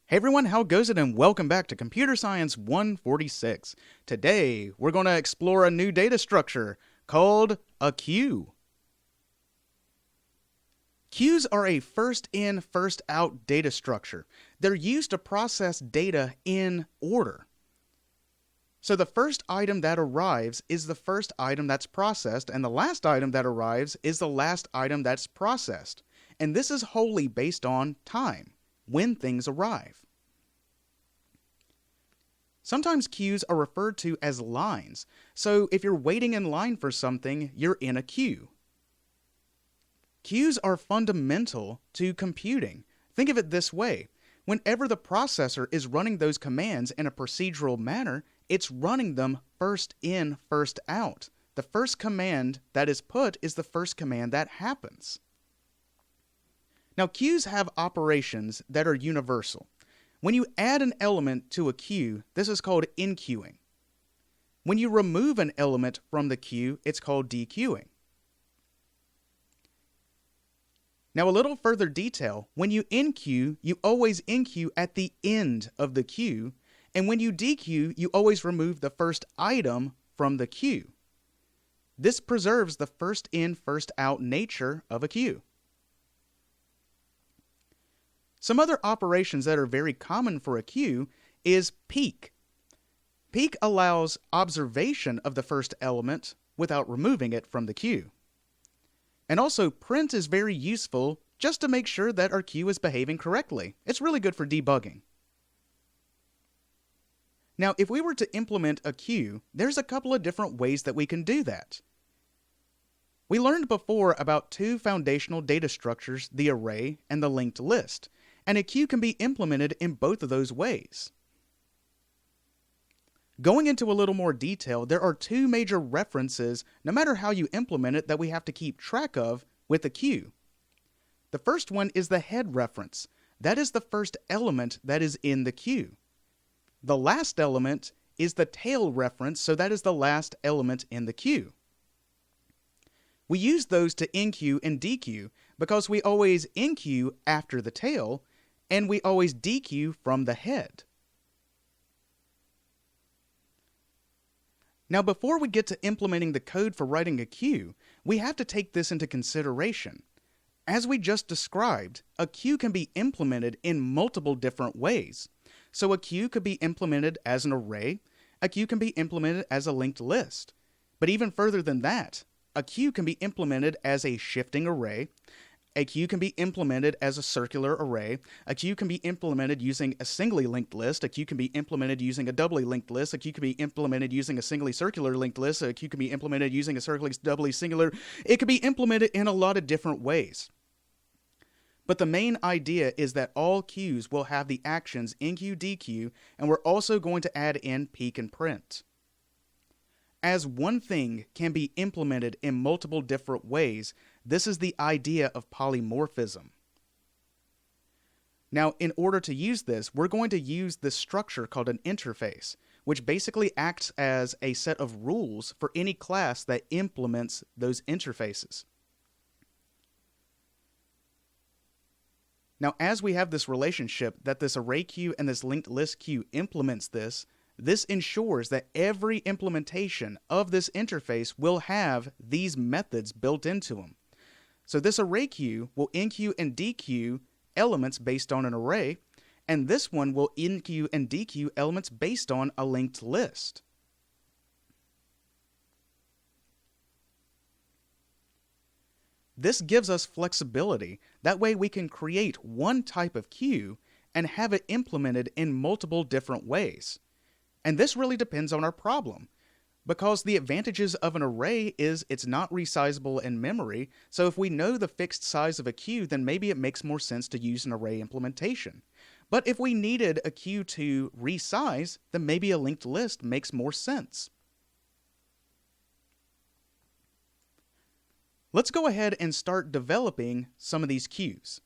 Hey everyone, how goes it? And welcome back to Computer Science 146. Today, we're going to explore a new data structure called a queue. Queues are a first-in, first-out data structure. They're used to process data in order. So the first item that arrives is the first item that's processed, and the last item that arrives is the last item that's processed. And this is wholly based on time, when things arrive. Sometimes queues are referred to as lines. So if you're waiting in line for something, you're in a queue. Queues are fundamental to computing. Think of it this way. Whenever the processor is running those commands in a procedural manner, it's running them first in, first out. The first command that is put is the first command that happens. Now, queues have operations that are universal. When you add an element to a queue, this is called enqueuing. When you remove an element from the queue, it's called dequeuing. Now, a little further detail. When you enqueue, you always enqueue at the end of the queue, and when you dequeue, you always remove the first item from the queue. This preserves the first in, first out nature of a queue. Some other operations that are very common for a queue is peek. Peek allows observation of the first element without removing it from the queue. And also, print is very useful just to make sure that our queue is behaving correctly. It's really good for debugging. Now, if we were to implement a queue, there's a couple of different ways that we can do that. We learned before about two foundational data structures, the array and the linked list, and a queue can be implemented in both of those ways. Going into a little more detail, there are two major references, no matter how you implement it, that we have to keep track of with a queue. The first one is the head reference. That is the first element that is in the queue. The last element is the tail reference, so that is the last element in the queue. We use those to enqueue and dequeue because we always enqueue after the tail, and we always dequeue from the head. Now, before we get to implementing the code for writing a queue, we have to take this into consideration. As we just described, a queue can be implemented in multiple different ways. So a queue could be implemented as an array, a queue can be implemented as a linked list. But even further than that, a queue can be implemented as a shifting array, a queue can be implemented as a circular array, a queue can be implemented using a singly linked list, a queue can be implemented using a doubly linked list, a queue can be implemented using a singly circular linked list, a queue can be implemented using a circular doubly singular. It can be implemented in a lot of different ways. But the main idea is that all queues will have the actions enqueue, dequeue, and we're also going to add in peek and print. As one thing can be implemented in multiple different ways, this is the idea of polymorphism. Now, in order to use this, we're going to use this structure called an interface, which basically acts as a set of rules for any class that implements those interfaces. Now, as we have this relationship that this array queue and this linked list queue implements this ensures that every implementation of this interface will have these methods built into them. So this array queue will enqueue and dequeue elements based on an array, and this one will enqueue and dequeue elements based on a linked list. This gives us flexibility. That way we can create one type of queue and have it implemented in multiple different ways. And this really depends on our problem, because the advantages of an array is it's not resizable in memory, so if we know the fixed size of a queue, then maybe it makes more sense to use an array implementation. But if we needed a queue to resize, then maybe a linked list makes more sense. Let's go ahead and start developing some of these queues.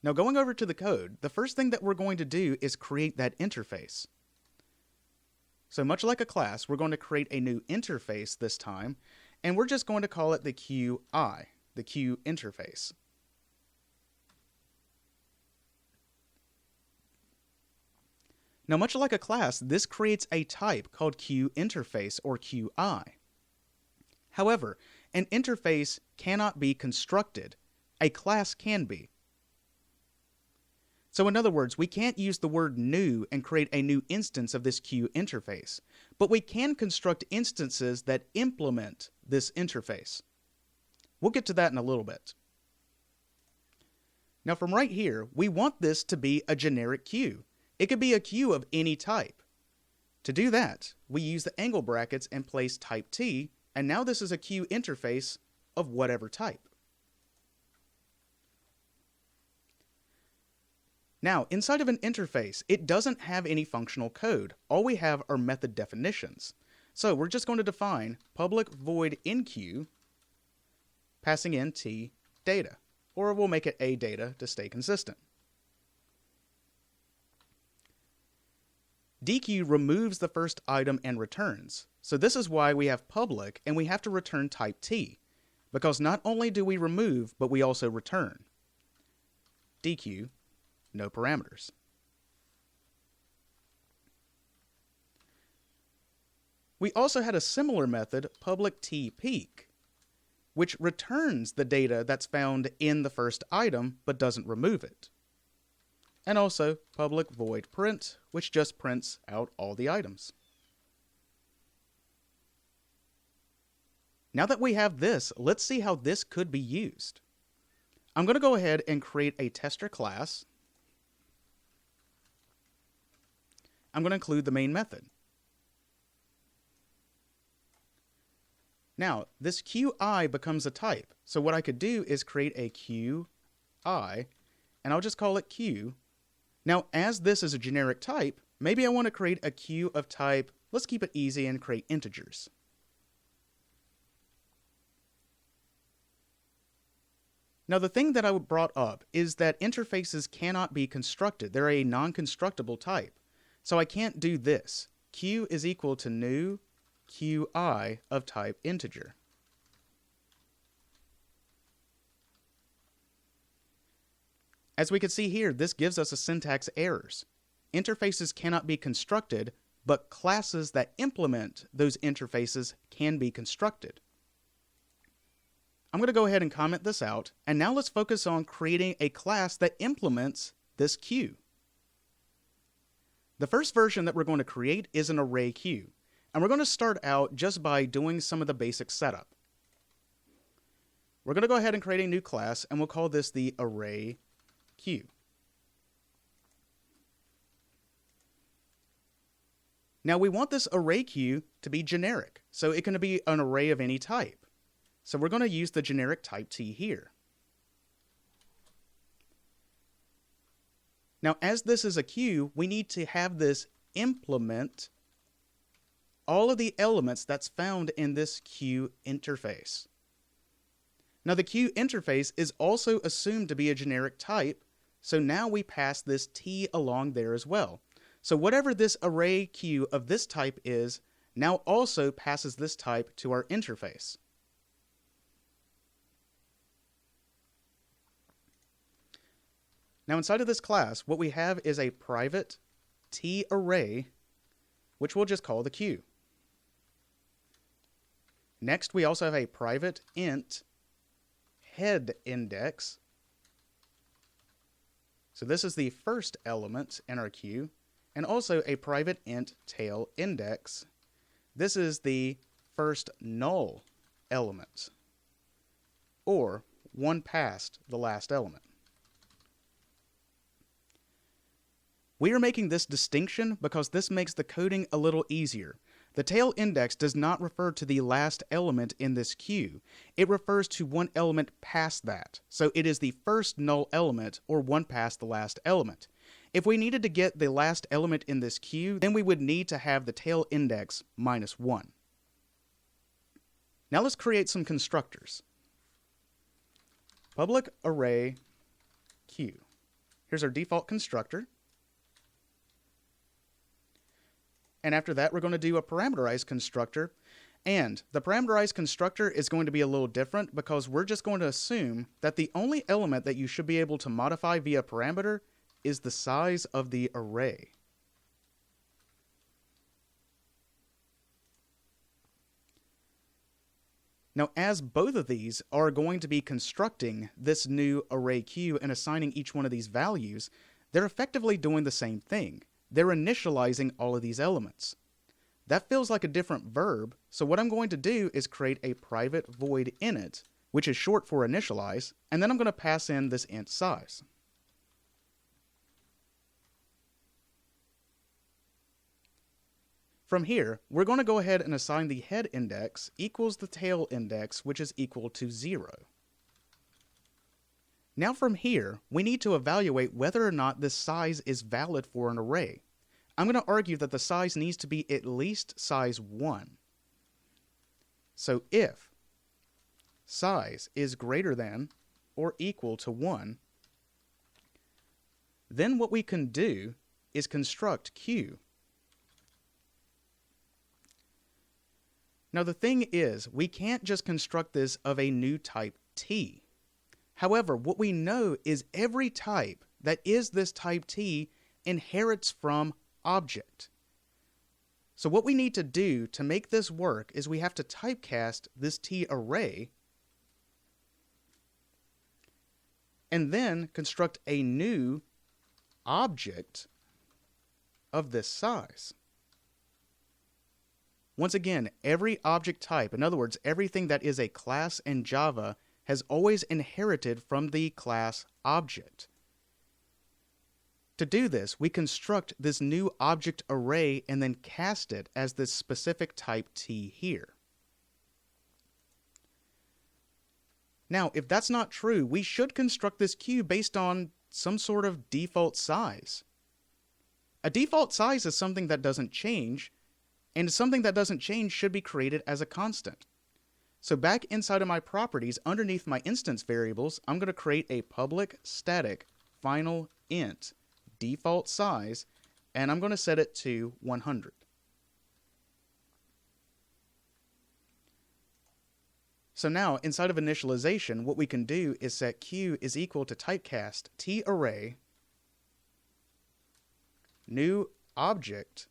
Now, going over to the code, the first thing that we're going to do is create that interface. So much like a class, we're going to create a new interface this time, and we're just going to call it the QI, the Q interface. Now, much like a class, this creates a type called QInterface or QI. However, an interface cannot be constructed. A class can be. So in other words, we can't use the word new and create a new instance of this QInterface, but we can construct instances that implement this interface. We'll get to that in a little bit. Now from right here, we want this to be a generic queue. It could be a queue of any type. To do that, we use the angle brackets and place type T, and now this is a queue interface of whatever type. Now, inside of an interface, it doesn't have any functional code. All we have are method definitions. So we're just going to define public void enqueue, passing in T data, or we'll make it A data to stay consistent. dequeue removes the first item and returns. So this is why we have public and we have to return type T, because not only do we remove, but we also return. dequeue, no parameters. We also had a similar method, public T peak, which returns the data that's found in the first item, but doesn't remove it. And also public void print, which just prints out all the items. Now that we have this, let's see how this could be used. I'm going to go ahead and create a tester class. I'm going to include the main method. Now, this QI becomes a type. So what I could do is create a QI, and I'll just call it Q. Now, as this is a generic type, maybe I want to create a queue of type, let's keep it easy and create integers. Now, the thing that I brought up is that interfaces cannot be constructed. They're a non-constructible type. So I can't do this. Q is equal to new QI of type integer. As we can see here, this gives us a syntax errors. Interfaces cannot be constructed, but classes that implement those interfaces can be constructed. I'm going to go ahead and comment this out, and now let's focus on creating a class that implements this queue. The first version that we're going to create is an array queue, and we're going to start out just by doing some of the basic setup. We're going to go ahead and create a new class, and we'll call this the array queue. Now we want this array queue to be generic, so it can be an array of any type. So we're going to use the generic type T here. Now, as this is a queue, we need to have this implement all of the elements that's found in this queue interface. Now, the queue interface is also assumed to be a generic type, so now we pass this T along there as well. So whatever this array queue of this type is, now also passes this type to our interface. Now inside of this class, what we have is a private T array, which we'll just call the queue. Next, we also have a private int head index. So this is the first element in our queue, and also a private int tail index. This is the first null element, or one past the last element. We are making this distinction because this makes the coding a little easier. The tail index does not refer to the last element in this queue. It refers to one element past that. So it is the first null element or one past the last element. If we needed to get the last element in this queue, then we would need to have the tail index -1. Now let's create some constructors. Public array queue. Here's our default constructor. And after that, we're going to do a parameterized constructor. And the parameterized constructor is going to be a little different because we're just going to assume that the only element that you should be able to modify via parameter is the size of the array. Now, as both of these are going to be constructing this new array queue and assigning each one of these values, they're effectively doing the same thing. They're initializing all of these elements. That feels like a different verb, so what I'm going to do is create a private void init, which is short for initialize, and then I'm going to pass in this int size. From here, we're going to go ahead and assign the head index equals the tail index, which is equal to 0. Now from here, we need to evaluate whether or not this size is valid for an array. I'm going to argue that the size needs to be at least size 1. So if size is greater than or equal to 1, then what we can do is construct Q. Now the thing is, we can't just construct this of a new type T. However, what we know is every type that is this type T inherits from object. So what we need to do to make this work is we have to typecast this T array and then construct a new object of this size. Once again, every object type, in other words, everything that is a class in Java, has always inherited from the class object. To do this, we construct this new object array and then cast it as this specific type T here. Now, if that's not true, we should construct this queue based on some sort of default size. A default size is something that doesn't change, and something that doesn't change should be created as a constant. So back inside of my properties, underneath my instance variables, I'm going to create a public static final int default size, and I'm going to set it to 100. So now, inside of initialization, what we can do is set Q is equal to typecast T array new object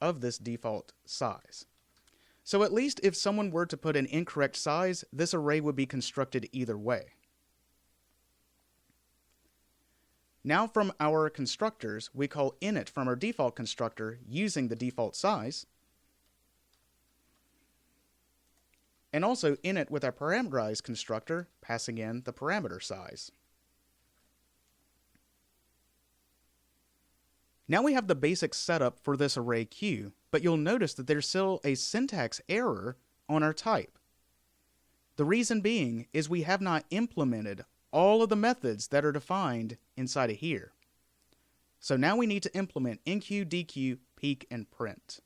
of this default size. So at least if someone were to put an incorrect size, this array would be constructed either way. Now from our constructors, we call init from our default constructor using the default size, and also init with our parameterized constructor, passing in the parameter size. Now we have the basic setup for this array queue, but you'll notice that there's still a syntax error on our type. The reason being is we have not implemented all of the methods that are defined inside of here. So now we need to implement enqueue, dequeue, peek, and print.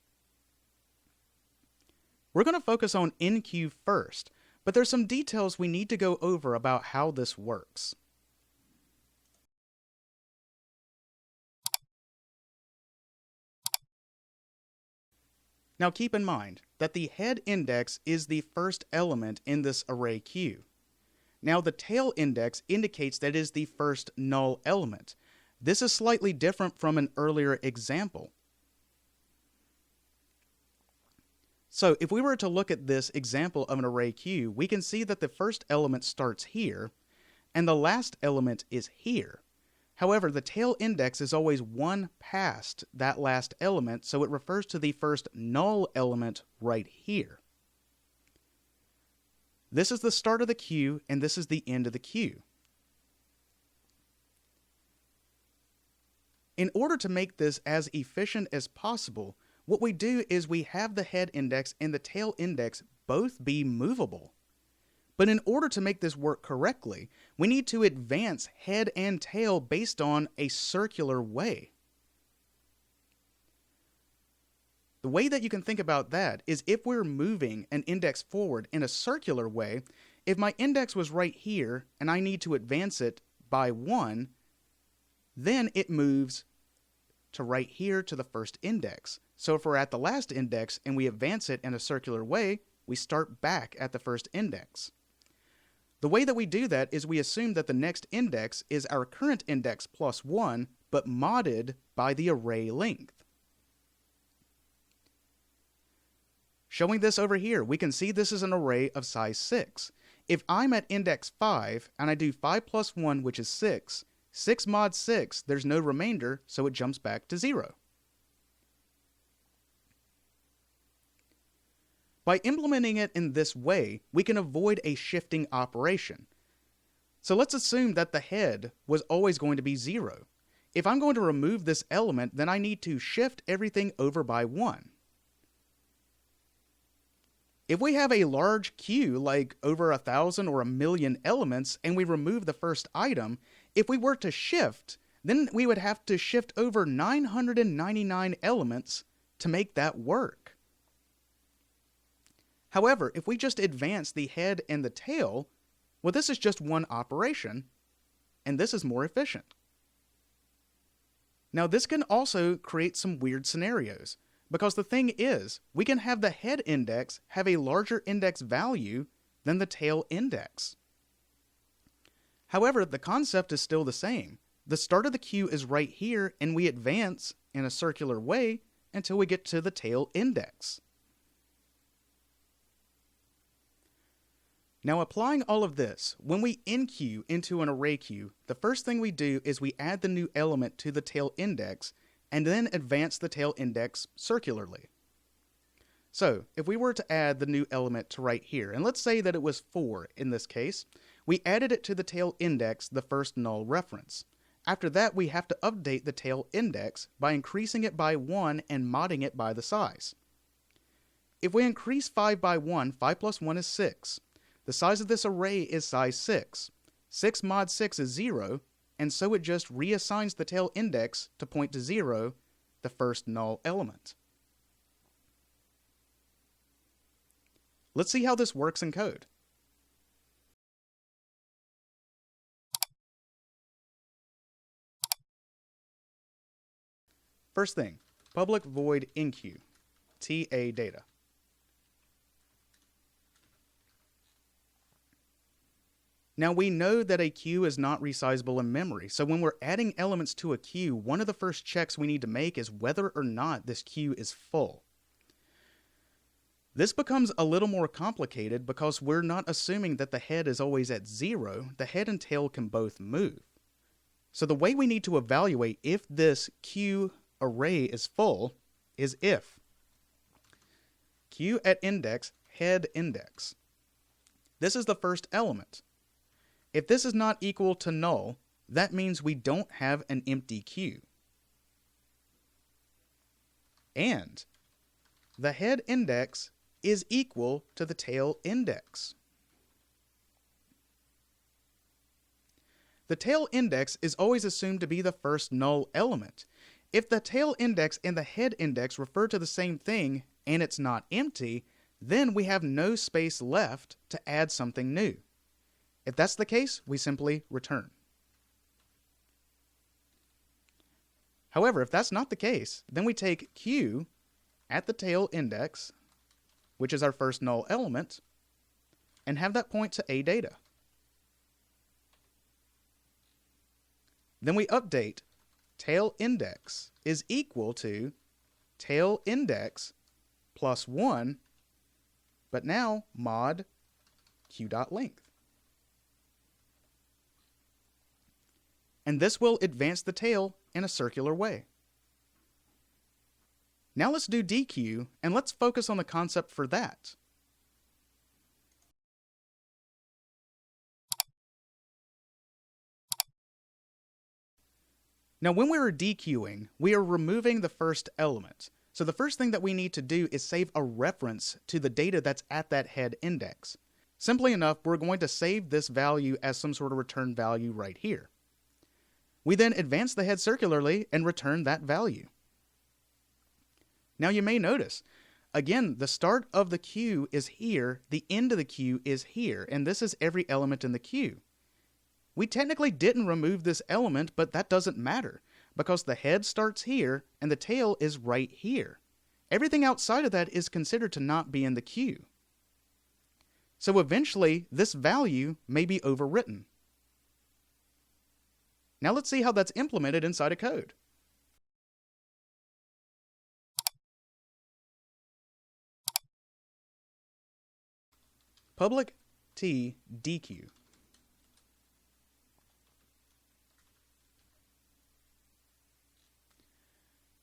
We're going to focus on enqueue first, but there's some details we need to go over about how this works. Now keep in mind that the head index is the first element in this array queue. Now the tail index indicates that it is the first null element. This is slightly different from an earlier example. So if we were to look at this example of an array queue, we can see that the first element starts here, and the last element is here. However, the tail index is always one past that last element, so it refers to the first null element right here. This is the start of the queue, and this is the end of the queue. In order to make this as efficient as possible, what we do is we have the head index and the tail index both be movable. But in order to make this work correctly, we need to advance head and tail based on a circular way. The way that you can think about that is if we're moving an index forward in a circular way, if my index was right here and I need to advance it by 1, then it moves to right here to the first index. So if we're at the last index and we advance it in a circular way, we start back at the first index. The way that we do that is we assume that the next index is our current index plus 1, but modded by the array length. Showing this over here, we can see this is an array of size 6. If I'm at index 5 and I do 5 plus 1, which is 6, 6 mod 6, there's no remainder, so it jumps back to 0. By implementing it in this way, we can avoid a shifting operation. So let's assume that the head was always going to be 0. If I'm going to remove this element, then I need to shift everything over by 1. If we have a large queue, like over 1,000 or 1,000,000 elements, and we remove the first item, if we were to shift, then we would have to shift over 999 elements to make that work. However, if we just advance the head and the tail, well, this is just one operation, and this is more efficient. Now, this can also create some weird scenarios, because the thing is, we can have the head index have a larger index value than the tail index. However, the concept is still the same. The start of the queue is right here, and we advance in a circular way until we get to the tail index. Now, applying all of this, when we enqueue into an array queue, the first thing we do is we add the new element to the tail index and then advance the tail index circularly. So, if we were to add the new element to right here, and let's say that it was 4 in this case, we added it to the tail index, the first null reference. After that, we have to update the tail index by increasing it by 1 and modding it by the size. If we increase 5 by 1, 5 plus 1 is 6. The size of this array is size 6. 6 mod 6 is 0, and so it just reassigns the tail index to point to 0, the first null element. Let's see how this works in code. First thing, public void enqueue, TA data. Now, we know that a queue is not resizable in memory, so when we're adding elements to a queue, one of the first checks we need to make is whether or not this queue is full. This becomes a little more complicated because we're not assuming that the head is always at 0. The head and tail can both move. So the way we need to evaluate if this queue array is full is if queue at index head index. This is the first element. If this is not equal to null, that means we don't have an empty queue. And the head index is equal to the tail index. The tail index is always assumed to be the first null element. If the tail index and the head index refer to the same thing and it's not empty, then we have no space left to add something new. If that's the case, we simply return. However, if that's not the case, then we take Q at the tail index, which is our first null element, and have that point to A data. Then we update tail index is equal to tail index plus 1, but now mod q.length. And this will advance the tail in a circular way. Now let's do dequeue, and let's focus on the concept for that. Now when we are dequeuing, we are removing the first element. So the first thing that we need to do is save a reference to the data that's at that head index. Simply enough, we're going to save this value as some sort of return value right here. We then advance the head circularly and return that value. Now you may notice, again, the start of the queue is here, the end of the queue is here, and this is every element in the queue. We technically didn't remove this element, but that doesn't matter, because the head starts here and the tail is right here. everything outside of that is considered to not be in the queue. So eventually, this value may be overwritten. Now let's see how that's implemented inside a code. Public T dequeue.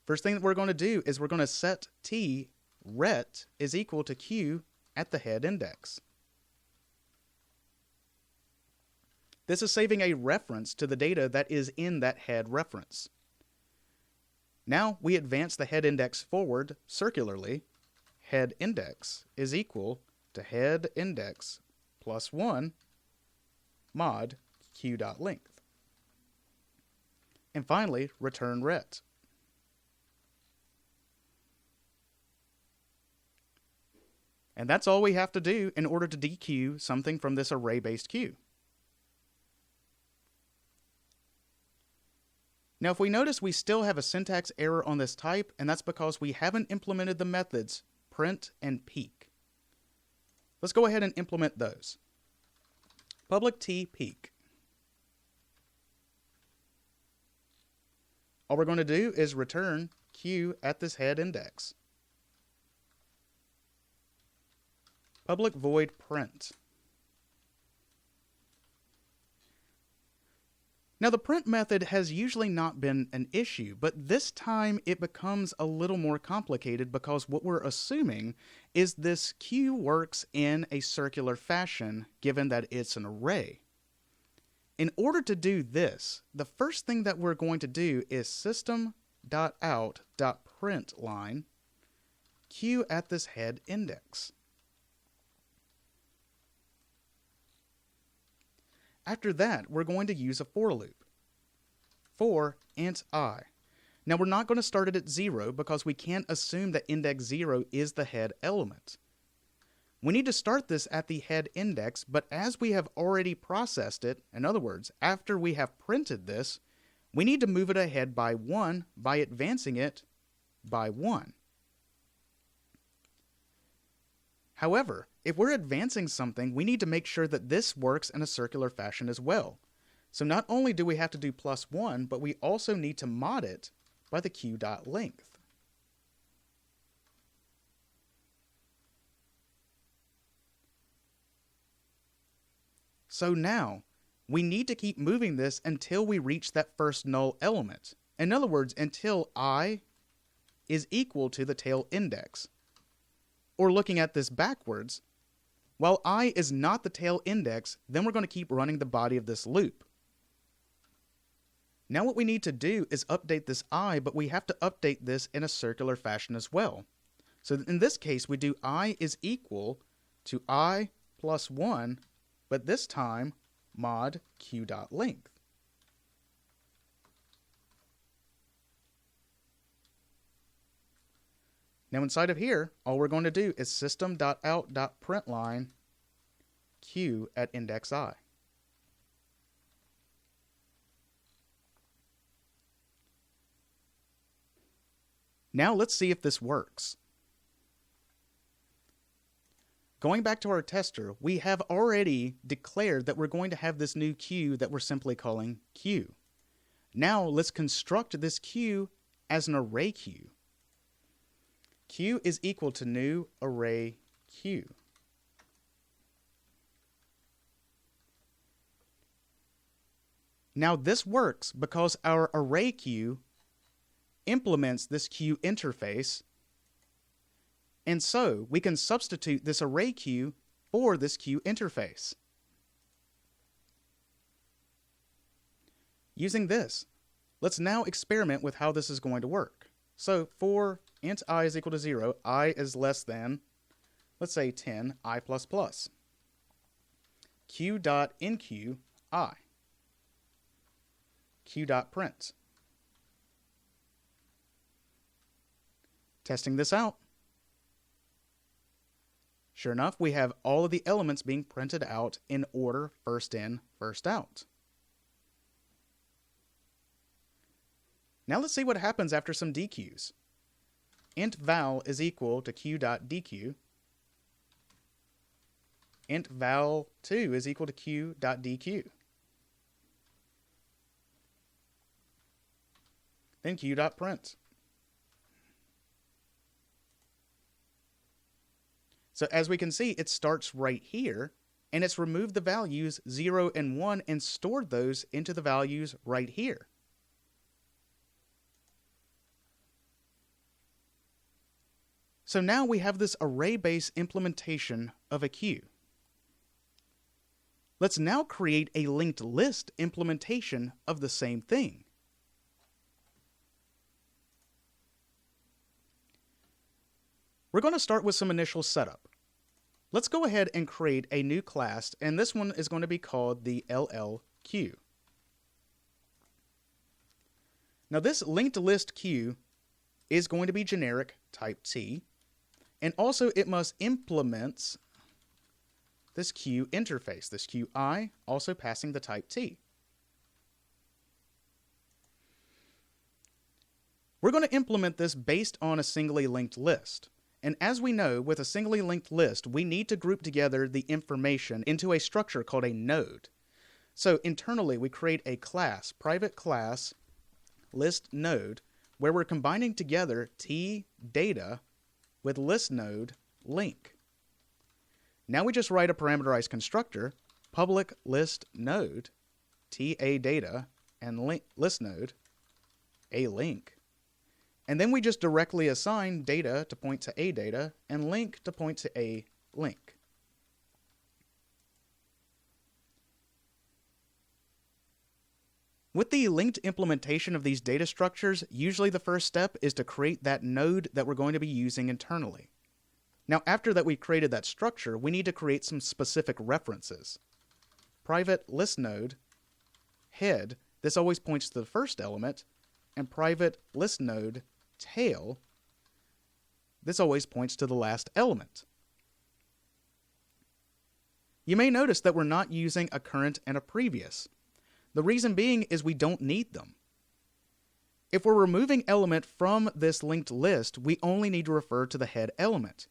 First thing that we're going to do is we're going to set T ret is equal to Q at the head index. This is saving a reference to the data that is in that head reference. Now we advance the head index forward circularly. Head index is equal to head index plus 1 mod q.length. And finally, return ret. And that's all we have to do in order to dequeue something from this array-based queue. Now, if we notice, we still have a syntax error on this type, and that's because we haven't implemented the methods print and peek. Let's go ahead and implement those. Public T peek. All we're going to do is return Q at this head index. Public void print. Now the print method has usually not been an issue, but this time it becomes a little more complicated because what we're assuming is this queue works in a circular fashion given that it's an array. In order to do this, the first thing that we're going to do is system.out.println queue at this head index. After that, we're going to use a for loop. For int I. Now we're not going to start it at 0 because we can't assume that index 0 is the head element. We need to start this at the head index, but as we have already processed it, in other words, after we have printed this, we need to move it ahead by 1 by advancing it by 1. However, if we're advancing something, we need to make sure that this works in a circular fashion as well. So not only do we have to do plus 1, but we also need to mod it by the q.length. So now, we need to keep moving this until we reach that first null element. In other words, until I is equal to the tail index. Or looking at this backwards, while I is not the tail index, then we're going to keep running the body of this loop. Now what we need to do is update this I, but we have to update this in a circular fashion as well. So in this case, we do I is equal to I plus 1, but this time mod q.length. Now inside of here, all we're going to do is system.out.println q at index I. Now let's see if this works. Going back to our tester, we have already declared that we're going to have this new queue that we're simply calling queue. Now let's construct this queue as an array queue. Q is equal to new array queue. Now this works because our array queue implements this queue interface, and so we can substitute this array queue for this queue interface. Using this, let's now experiment with how this is going to work. So for int I is equal to 0, I is less than, let's say 10, I++. Q.enqueue I. Q.print. Testing this out. Sure enough, we have all of the elements being printed out in order first in, first out. Now let's see what happens after some dequeues. int val is equal to q.dq, int val2 is equal to q.dq, then q.print. So as we can see, it starts right here, and it's removed the values 0 and 1 and stored those into the values right here. So now we have this array-based implementation of a queue. Let's now create a linked list implementation of the same thing. We're going to start with some initial setup. Let's go ahead and create a new class, and this one is going to be called the LL queue. Now this linked list queue is going to be generic type T, and also it must implement this queue interface, this QI, also passing the type T. We're going to implement this based on a singly linked list. And as we know, with a singly linked list, we need to group together the information into a structure called a node. So internally, we create a class, private class, list node, where we're combining together T data with list node link. Now we just write a parameterized constructor, public list node, TA data, and list node, a link. And then we just directly assign data to point to a data and link to point to a link. With the linked implementation of these data structures, usually the first step is to create that node that we're going to be using internally. Now, after that we've created that structure, we need to create some specific references. Private list node, head, this always points to the first element, and private list node, tail, this always points to the last element. You may notice that we're not using a current and a previous. The reason being is we don't need them. If we're removing element from this linked list, we only need to refer to the head element.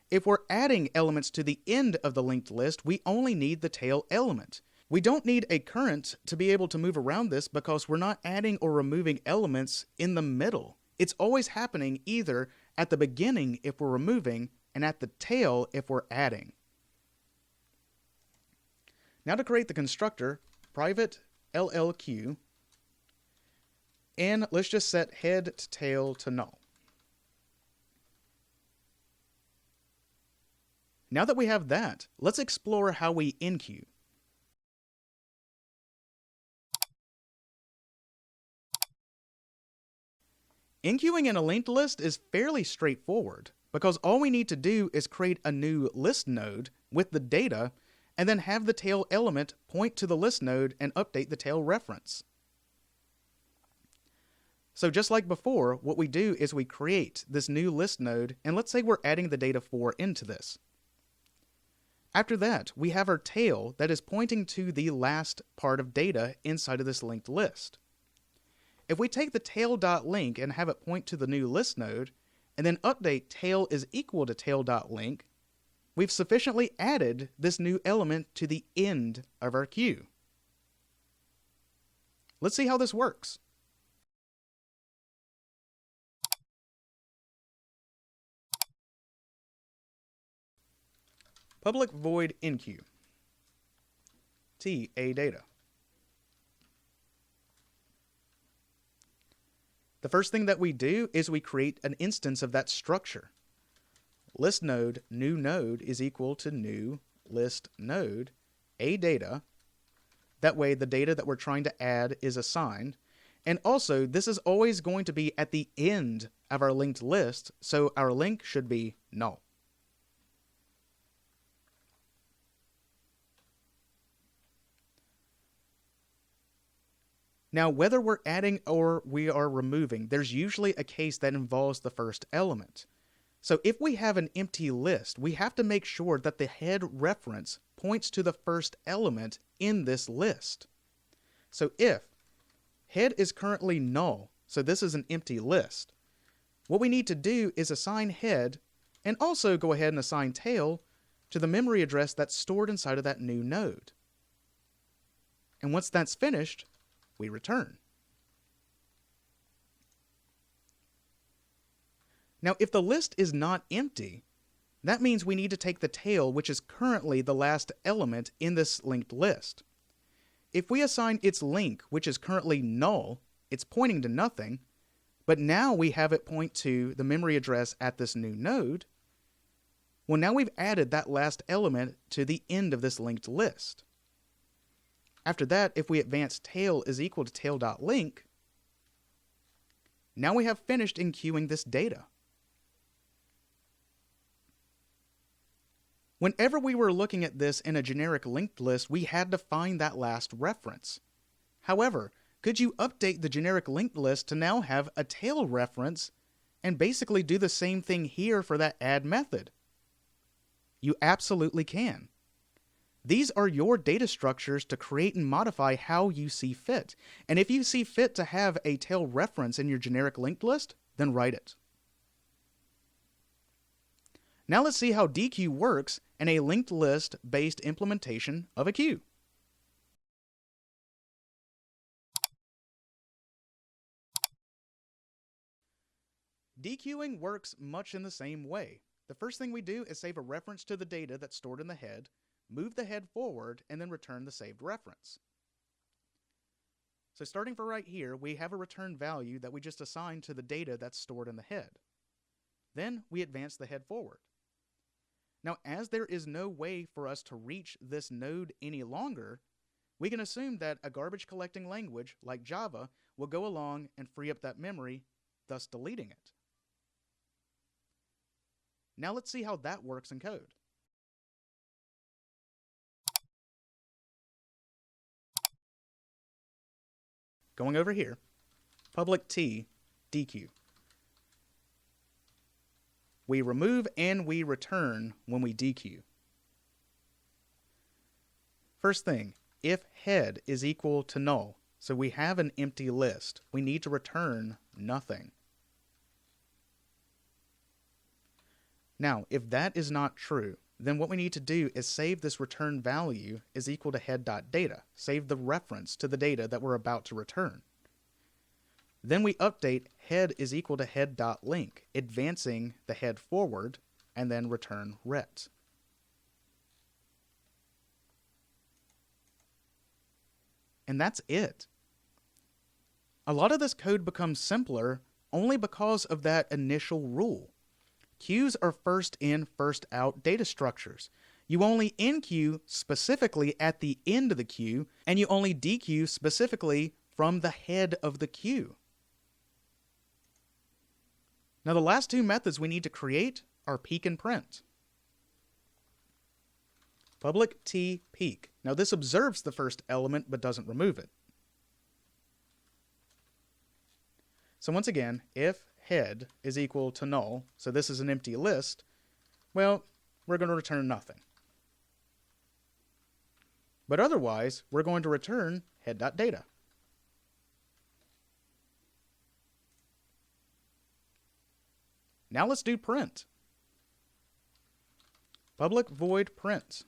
If we're adding elements to the end of the linked list, we only need the tail element. We don't need a current to be able to move around this because we're not adding or removing elements in the middle. It's always happening either at the beginning if we're removing and at the tail if we're adding. Now to create the constructor, private LLQ, and let's just set head to tail to null. Now that we have that, let's explore how we enqueue. Enqueuing in a linked list is fairly straightforward because all we need to do is create a new list node with the data and then have the tail element point to the list node and update the tail reference. So just like before, what we do is we create this new list node, and let's say we're adding the data 4 into this. After that, we have our tail that is pointing to the last part of data inside of this linked list. If we take the tail.link and have it point to the new list node, and then update tail is equal to tail.link, we've sufficiently added this new element to the end of our queue. Let's see how this works. Public void enqueue. T a data. The first thing that we do is we create an instance of that structure. List node new node is equal to new list node a data. That way the data that we're trying to add is assigned. And also this is always going to be at the end of our linked list, so our link should be null. Now, whether we're adding or we are removing, there's usually a case that involves the first element. So if we have an empty list, we have to make sure that the head reference points to the first element in this list. So if head is currently null, so this is an empty list, what we need to do is assign head and also go ahead and assign tail to the memory address that's stored inside of that new node. And once that's finished, we return. Now, if the list is not empty, that means we need to take the tail, which is currently the last element in this linked list. If we assign its link, which is currently null, it's pointing to nothing, but now we have it point to the memory address at this new node. Well, now we've added that last element to the end of this linked list. After that, if we advance tail is equal to tail.link, now we have finished enqueuing this data. Whenever we were looking at this in a generic linked list, we had to find that last reference. However, could you update the generic linked list to now have a tail reference and basically do the same thing here for that add method? You absolutely can. These are your data structures to create and modify how you see fit. And if you see fit to have a tail reference in your generic linked list, then write it. Now let's see how dequeue works in a linked list based implementation of a queue. Dequeuing works much in the same way. The first thing we do is save a reference to the data that's stored in the head, move the head forward, and then return the saved reference. So starting for right here, we have a return value that we just assigned to the data that's stored in the head. Then we advance the head forward. Now, as there is no way for us to reach this node any longer, we can assume that a garbage collecting language like Java will go along and free up that memory, thus deleting it. Now let's see how that works in code. Going over here, public T dequeue. We remove and we return when we dequeue. First thing, if head is equal to null, so we have an empty list, we need to return nothing. Now, if that is not true, then what we need to do is save this return value is equal to head.data. Save the reference to the data that we're about to return. Then we update head is equal to head.link, advancing the head forward, and then return ret. And that's it. A lot of this code becomes simpler only because of that initial rule. Queues are first in, first out data structures. You only enqueue specifically at the end of the queue, and you only dequeue specifically from the head of the queue. Now the last two methods we need to create are peek and print. Public T peek. Now this observes the first element but doesn't remove it. So once again, if head is equal to null, so this is an empty list, well, we're going to return nothing. But otherwise, we're going to return head.data. Now let's do print. Public void print.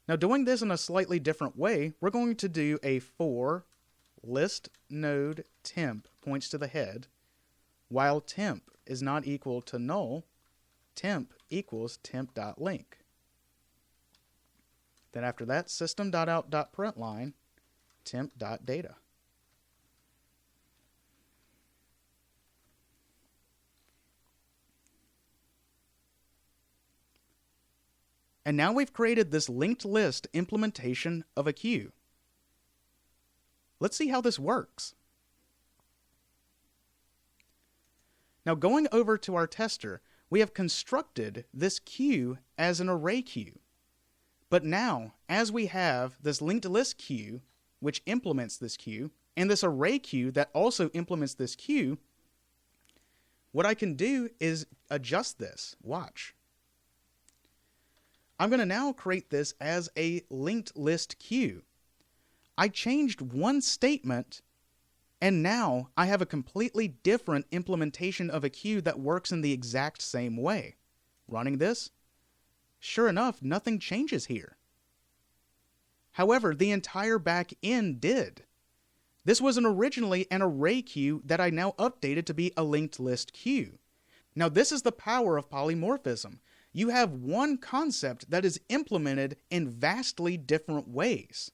Now doing this in a slightly different way, we're going to do a for list node temp points to the head, while temp is not equal to null, temp equals temp.link. Then after that, system.out.println temp.data. And now we've created this linked list implementation of a queue. Let's see how this works. Now going over to our tester, we have constructed this queue as an array queue. But now, as we have this linked list queue, which implements this queue, and this array queue that also implements this queue, what I can do is adjust this. Watch. I'm going to now create this as a linked list queue. I changed one statement, and now I have a completely different implementation of a queue that works in the exact same way. Running this, sure enough, nothing changes here. However, the entire back end did. This was originally an array queue that I now updated to be a linked list queue. Now, this is the power of polymorphism. You have one concept that is implemented in vastly different ways.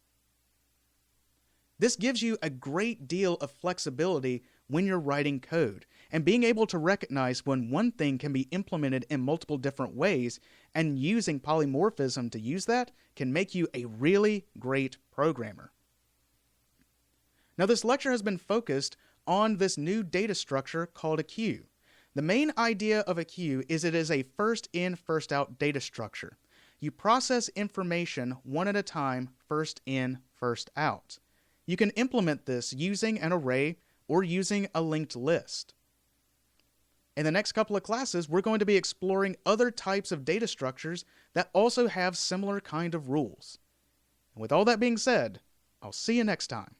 This gives you a great deal of flexibility when you're writing code, and being able to recognize when one thing can be implemented in multiple different ways, and using polymorphism to use that can make you a really great programmer. Now, this lecture has been focused on this new data structure called a queue. The main idea of a queue is it is a first in, first out data structure. You process information one at a time, first in, first out. You can implement this using an array or using a linked list. In the next couple of classes, we're going to be exploring other types of data structures that also have similar kind of rules. And with all that being said, I'll see you next time.